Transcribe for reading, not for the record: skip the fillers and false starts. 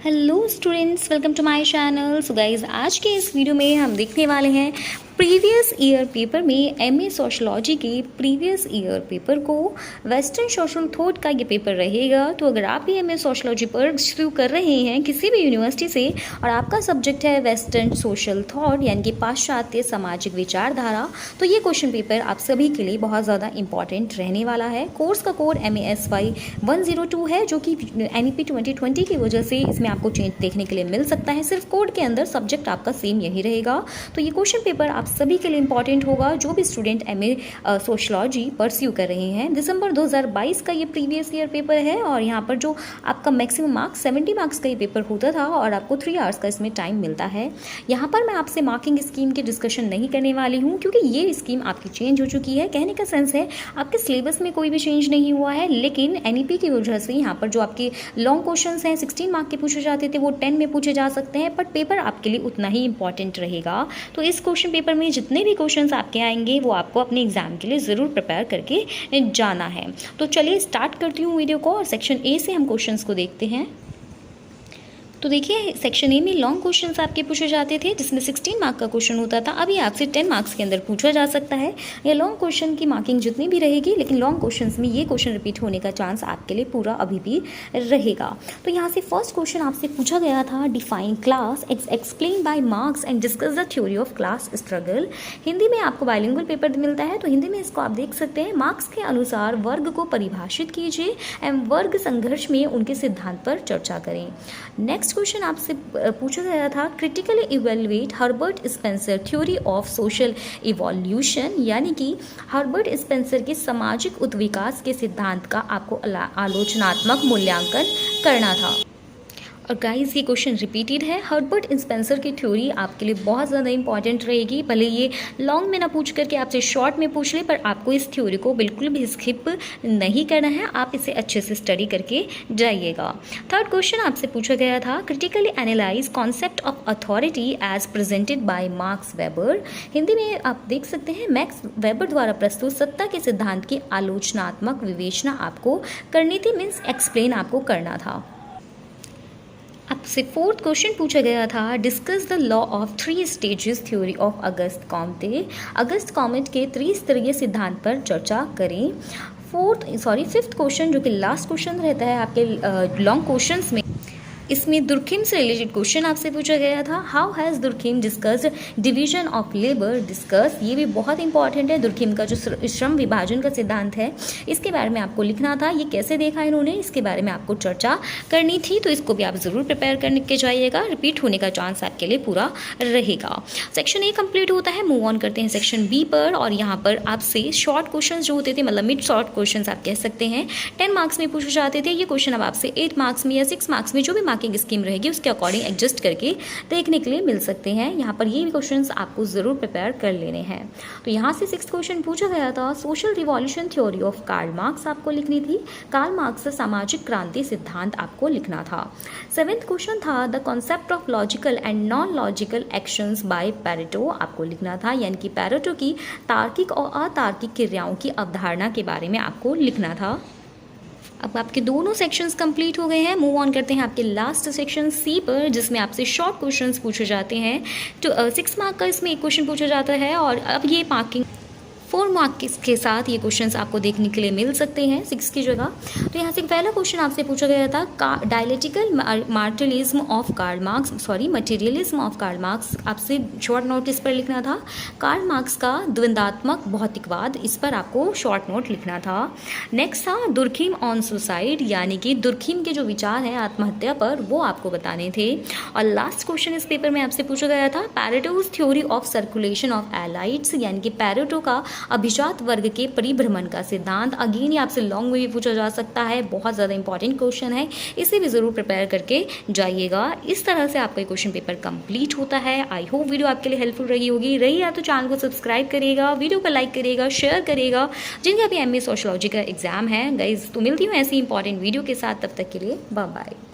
Hello students, welcome to my channel. So guys, आज के इस वीडियो में हम देखने वाले हैं प्रीवियस ईयर पेपर में एमए सोशलॉजी के प्रीवियस ईयर पेपर को। वेस्टर्न सोशल थॉट का ये पेपर रहेगा। तो अगर आप भी एमए सोशलॉजी परस्यू कर रहे हैं किसी भी यूनिवर्सिटी से और आपका सब्जेक्ट है वेस्टर्न सोशल थॉट यानी कि पाश्चात्य सामाजिक विचारधारा, तो ये क्वेश्चन पेपर आप सभी के लिए बहुत ज़्यादा इंपॉर्टेंट रहने वाला है। कोर्स का कोड MASY 102 है, जो कि NEP 2020 की वजह से इसमें आपको चेंज देखने के लिए मिल सकता है। सिर्फ कोड के अंदर सब्जेक्ट आपका सेम यही रहेगा। तो ये क्वेश्चन पेपर आप सभी के लिए इंपॉर्टेंट होगा जो भी स्टूडेंट एमए सोशलॉजी परस्यू कर रहे हैं। दिसंबर 2022 का ये प्रीवियस ईयर पेपर है और यहाँ पर जो आपका मैक्सिमम मार्क्स 70 मार्क्स का ये पेपर होता था और आपको 3 आवर्स का इसमें टाइम मिलता है। यहाँ पर मैं आपसे मार्किंग स्कीम की डिस्कशन नहीं करने वाली हूँ क्योंकि ये स्कीम आपकी चेंज हो चुकी है। कहने का सेंस है आपके सिलेबस में कोई भी चेंज नहीं हुआ है, लेकिन NEP की वजह से यहाँ पर जो आपके लॉन्ग क्वेश्चन हैं 16 मार्क के पूछे जाते थे वो 10 में पूछे जा सकते हैं, बट पेपर आपके लिए उतना ही इंपॉर्टेंट रहेगा। तो इस क्वेश्चन पेपर में जितने भी क्वेश्चंस आपके आएंगे वो आपको अपने एग्जाम के लिए ज़रूर प्रिपेयर करके जाना है। तो चलिए स्टार्ट करती हूँ वीडियो को और सेक्शन ए से हम क्वेश्चंस को देखते हैं। तो देखिए, सेक्शन ए में लॉन्ग क्वेश्चंस आपके पूछे जाते थे जिसमें 16 मार्क का क्वेश्चन होता था। अभी आपसे 10 मार्क्स के अंदर पूछा जा सकता है। ये लॉन्ग क्वेश्चन की मार्किंग जितनी भी रहेगी, लेकिन लॉन्ग क्वेश्चंस में ये क्वेश्चन रिपीट होने का चांस आपके लिए पूरा अभी भी रहेगा। तो यहाँ से फर्स्ट क्वेश्चन आपसे पूछा गया था, define class, explain by marks and discuss the theory of class struggle. Hindi में आपको बाइलिंगुअल पेपर मिलता है, तो हिंदी में इसको आप देख सकते हैं। मार्क्स के अनुसार वर्ग को परिभाषित कीजिए एवं वर्ग संघर्ष में उनके सिद्धांत पर चर्चा करें। नेक्स्ट क्वेश्चन आपसे पूछा गया था, critically evaluate Herbert Spencer theory of social evolution, यानी कि हर्बर्ट स्पेंसर के सामाजिक उत्विकास के सिद्धांत का आपको आलोचनात्मक मूल्यांकन करना था। और गाइस, ये क्वेश्चन रिपीटेड है। हर्बर्ट स्पेंसर की थ्योरी आपके लिए बहुत ज़्यादा इंपॉर्टेंट रहेगी। भले ये लॉन्ग में ना पूछ करके आपसे शॉर्ट में पूछ ले, पर आपको इस थ्योरी को बिल्कुल भी स्किप नहीं करना है। आप इसे अच्छे से स्टडी करके जाइएगा। थर्ड क्वेश्चन आपसे पूछा गया था, critically analyse concept of authority as presented by Max Weber. Hindi में आप देख सकते हैं, मैक्स वेबर द्वारा प्रस्तुत सत्ता के सिद्धांत की आलोचनात्मक विवेचना आपको करनी थी, मीन्स एक्सप्लेन आपको करना था। आपसे फोर्थ क्वेश्चन पूछा गया था, discuss the law of 3 stages theory of August Comte. August comet के त्रिस्तरीय सिद्धांत पर चर्चा करें। फिफ्थ क्वेश्चन, जो कि लास्ट क्वेश्चन रहता है आपके लॉन्ग क्वेश्चंस में, इसमें दुर्खिम से रिलेटेड क्वेश्चन आपसे पूछा गया था। How has Durkheim discussed division of labour discuss. ये भी बहुत इंपॉर्टेंट है। दुर्खिम का जो श्रम विभाजन का सिद्धांत है, इसके बारे में आपको लिखना था। ये कैसे देखा इन्होंने, इसके बारे में आपको चर्चा करनी थी। तो इसको भी आप ज़रूर प्रिपेयर करने के जाइएगा। रिपीट होने का चांस आपके लिए पूरा रहेगा। सेक्शन ए कंप्लीट होता है। मूव ऑन करते हैं सेक्शन बी पर। और यहाँ पर आपसे शॉर्ट क्वेश्चन जो होते थे, मतलब मिड शॉर्ट क्वेश्चन आप कह सकते हैं, 10 मार्क्स में पूछे जाते थे। ये क्वेश्चन अब आपसे 8 मार्क्स में या 6 मार्क्स में जो भी मार्किंग स्कीम रहेगी उसके अकॉर्डिंग एडजस्ट करके देखने के लिए मिल सकते हैं। यहाँ पर ये क्वेश्चंस आपको जरूर प्रिपेयर कर लेने हैं। तो यहाँ से 6th क्वेश्चन पूछा गया था, social revolution theory of Karl Marx आपको लिखनी थी। कार्ल मार्क्स सामाजिक क्रांति सिद्धांत आपको लिखना था। 7th क्वेश्चन था, the concept of logical and non logical actions by Pareto आपको लिखना था, यानी कि पैरेटो की तार्किक और अतार्किक क्रियाओं की अवधारणा के बारे में आपको लिखना था। अब आपके दोनों सेक्शंस कंप्लीट हो गए हैं। मूव ऑन करते हैं आपके लास्ट सेक्शन सी पर, जिसमें आपसे शॉर्ट क्वेश्चंस पूछे जाते हैं। तो 6 मार्क का इसमें एक क्वेश्चन पूछा जाता है और अब ये मार्किंग 4 मार्क के साथ ये क्वेश्चंस आपको देखने के लिए मिल सकते हैं 6 की जगह। तो यहाँ से पहला क्वेश्चन आपसे पूछा गया था, dialectical materialism of Karl Marx आपसे शॉर्ट नोट इस पर लिखना था। कार्ल मार्क्स का द्वंद्वात्मक भौतिकवाद, इस पर आपको शॉर्ट नोट लिखना था। नेक्स्ट था दुर्खिम ऑन सुसाइड, यानी कि दुर्खिम के जो विचार हैं आत्महत्या पर, वो आपको बताने थे। और लास्ट क्वेश्चन इस पेपर में आपसे पूछा गया था, पैरेटोज थ्योरी ऑफ सर्कुलेशन ऑफ एलाइट्स, यानी कि पैरेटो का अभिजात वर्ग के परिभ्रमण का सिद्धांत। अगेन ये आपसे लॉन्ग में भी पूछा जा सकता है, बहुत ज़्यादा इंपॉर्टेंट क्वेश्चन है, इसे भी ज़रूर प्रिपेयर करके जाइएगा। इस तरह से आपका क्वेश्चन पेपर कंप्लीट होता है। आई होप वीडियो आपके लिए हेल्पफुल रही होगी। रही या तो चैनल को सब्सक्राइब करिएगा, वीडियो को लाइक करिएगा, शेयर करिएगा। जिनका भी MA सोशलॉजी का एग्जाम है गाइज, तो मिलती हूँ ऐसी इंपॉर्टेंट वीडियो के साथ। तब तक के लिए बाय बाय।